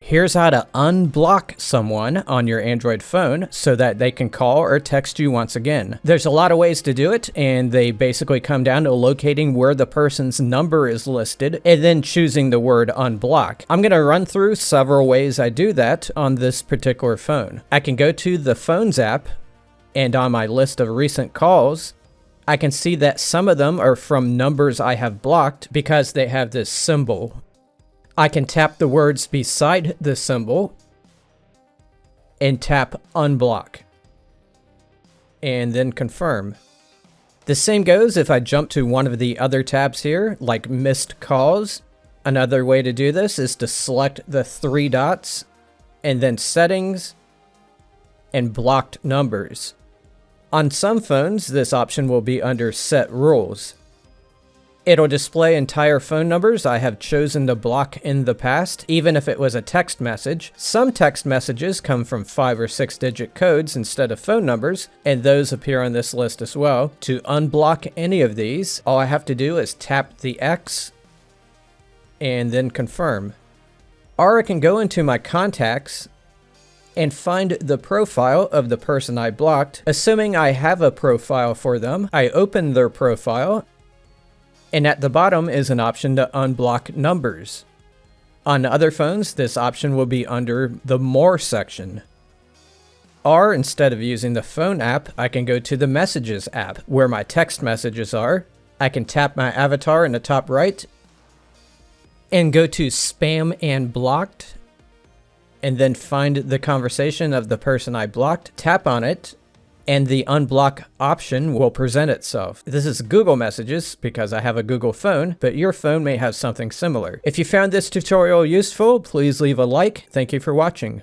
Here's how to unblock someone on your Android phone so that they can call or text you once again. There's a lot of ways to do it, and they basically come down to locating where the person's number is listed and then choosing the word unblock. I'm going to run through several ways I do that on this particular phone. I can go to the Phones app, and on my list of recent calls, I can see that some of them are from numbers I have blocked because they have this symbol. I can tap the words beside the symbol and tap unblock and then confirm. The same goes if I jump to one of the other tabs here, like missed calls. Another way to do this is to select the three dots and then settings and blocked numbers. On some phones, this option will be under set rules. It'll display entire phone numbers I have chosen to block in the past, even if it was a text message. Some text messages come from 5 or 6-digit codes instead of phone numbers, and those appear on this list as well. To unblock any of these, all I have to do is tap the X and then confirm. Or I can go into my contacts and find the profile of the person I blocked. Assuming I have a profile for them, I open their profile, and at the bottom is an option to unblock numbers. On other phones, this option will be under the More section. Or instead of using the Phone app, I can go to the Messages app, where my text messages are. I can tap my avatar in the top right, and go to Spam and Blocked, and then find the conversation of the person I blocked, tap on it, and the unblock option will present itself. This is Google Messages because I have a Google phone, but your phone may have something similar. If you found this tutorial useful, please leave a like. Thank you for watching.